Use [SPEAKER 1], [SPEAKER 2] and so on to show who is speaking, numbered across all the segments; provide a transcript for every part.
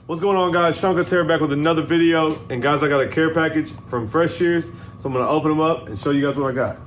[SPEAKER 1] What's going on, guys? Seancutshair back with another video. And guys, I got a care package from SHEARS, so I'm gonna open them up and show you guys what I got.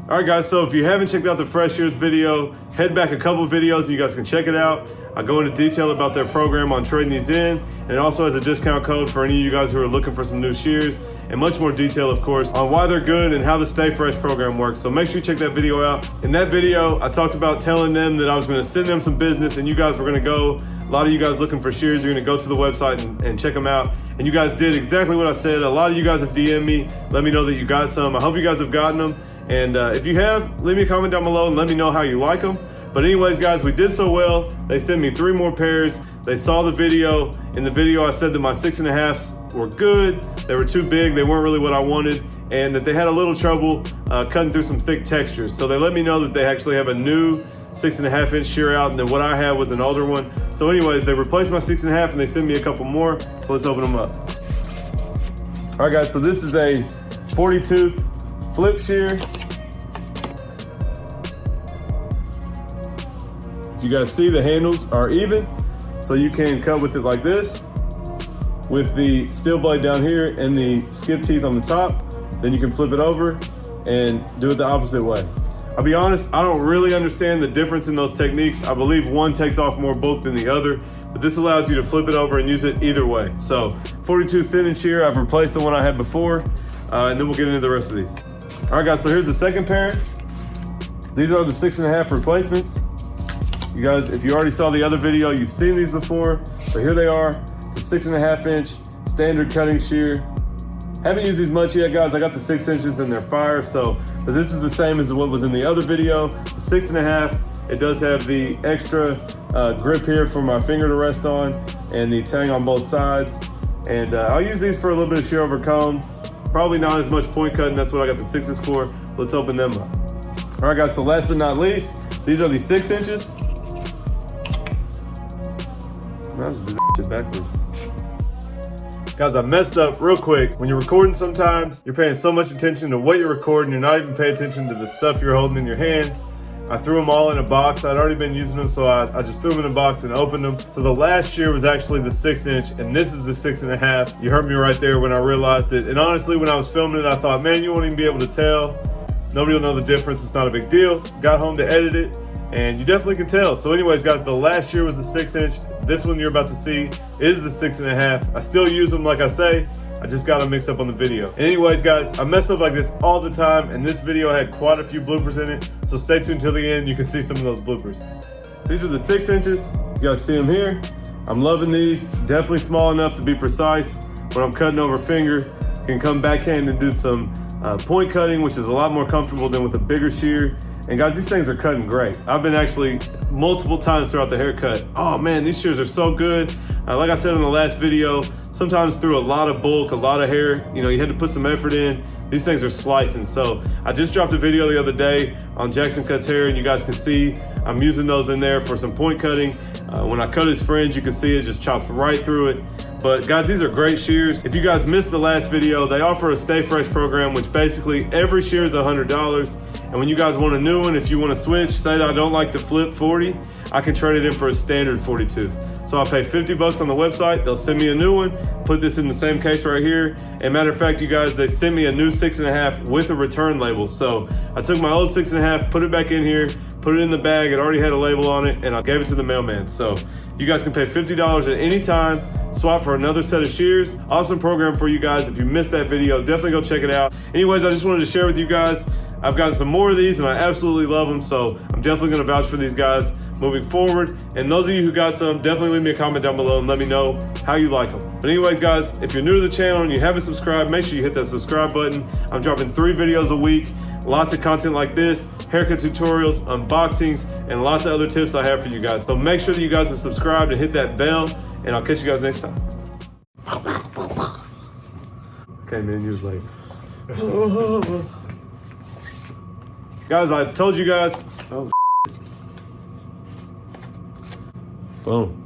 [SPEAKER 1] All right, guys, so if you haven't checked out the SHEARS video, head back a couple videos and you guys can check it out. I go into detail about their program on trading these in, and it also has a discount code for any of you guys who are looking for some new SHEARS, and much more detail, of course, on why they're good and how the Stay Fresh program works. So make sure you check that video out. In that video, I talked about telling them that I was gonna send them some business and you guys were gonna go. A lot of you guys looking for SHEARS, you're gonna go to the website and check them out. And you guys did exactly what I said. A lot of you guys have DM'd me, let me know that you got some. I hope you guys have gotten them. And if you have, leave me a comment down below and let me know how you like them. But anyways, guys, we did so well. They sent me 3 more pairs. They saw the video. In the video, I said that my 6.5s were good. They were too big. They weren't really what I wanted. And that they had a little trouble cutting through some thick textures. So they let me know that they actually have a new 6.5-inch shear out, and then what I had was an older one. So anyways, they replaced my 6.5 and they sent me a couple more. So let's open them up. All right, guys, so this is a 40-tooth flip shear. You guys see the handles are even, so you can cut with it like this, with the steel blade down here and the skip teeth on the top. Then you can flip it over and do it the opposite way. I'll be honest, I don't really understand the difference in those techniques. I believe one takes off more bulk than the other, but this allows you to flip it over and use it either way. So 42 thin-inch shear, I've replaced the one I had before, and then we'll get into the rest of these. All right, guys, so here's the second pair. These are the 6.5 replacements. You guys, if you already saw the other video, you've seen these before, but here they are. It's a 6.5-inch standard cutting shear. Haven't used these much yet, guys. I got the 6 inches and they're fire, but this is the same as what was in the other video. The 6.5, it does have the extra grip here for my finger to rest on and the tang on both sides. And I'll use these for a little bit of shear over comb. Probably not as much point cutting. That's what I got the 6s for. Let's open them up. All right, guys, so last but not least, these are the 6 inches. I'll just do that shit backwards. Guys, I messed up real quick. When you're recording sometimes, you're paying so much attention to what you're recording, you're not even paying attention to the stuff you're holding in your hands. I threw them all in a box. I'd already been using them, so I just threw them in a box and opened them. So the last shear was actually the 6-inch, and this is the 6.5. You heard me right there when I realized it. And honestly, when I was filming it, I thought, man, you won't even be able to tell. Nobody will know the difference. It's not a big deal. Got home to edit it, and you definitely can tell. So anyways, guys, the last shear was the 6-inch. This one you're about to see is the 6.5. I still use them, like I say. I just got them mixed up on the video. Anyways, guys, I mess up like this all the time, and this video had quite a few bloopers in it. So stay tuned till the end. You can see some of those bloopers. These are the 6 inches. You guys see them here. I'm loving these. Definitely small enough to be precise. When I'm cutting over finger, can come backhand and do some point cutting, which is a lot more comfortable than with a bigger shear. And guys, these things are cutting great. I've been actually multiple times throughout the haircut. Oh man, these shears are so good. Like I said in the last video, sometimes through a lot of bulk, a lot of hair, you had to put some effort in. These things are slicing. So I just dropped a video the other day on Seancutshair, and you guys can see I'm using those in there for some point cutting. When I cut his fringe, you can see it just chops right through it. But guys, these are great shears. If you guys missed the last video, they offer a Stay Fresh program, which basically every shear is $100. And when you guys want a new one, if you want to switch, say that I don't like the flip 40, I can trade it in for a standard 40-tooth. So I pay $50 on the website. They'll send me a new one, put this in the same case right here. And matter of fact, you guys, they sent me a new 6.5 with a return label. So I took my old 6.5, put it back in here, put it in the bag. It already had a label on it, and I gave it to the mailman. So you guys can pay $50 at any time, swap for another set of shears. Awesome program for you guys. If you missed that video, definitely go check it out. Anyways, I just wanted to share with you guys, I've gotten some more of these and I absolutely love them. So I'm definitely gonna vouch for these guys moving forward. And those of you who got some, definitely leave me a comment down below and let me know how you like them. But anyways, guys, if you're new to the channel and you haven't subscribed, make sure you hit that subscribe button. I'm dropping 3 videos a week, lots of content like this, haircut tutorials, unboxings, and lots of other tips I have for you guys. So make sure that you guys are subscribed and hit that bell, and I'll catch you guys next time. Okay, man, you was late. Guys, I told you guys.
[SPEAKER 2] Oh,
[SPEAKER 1] Boom.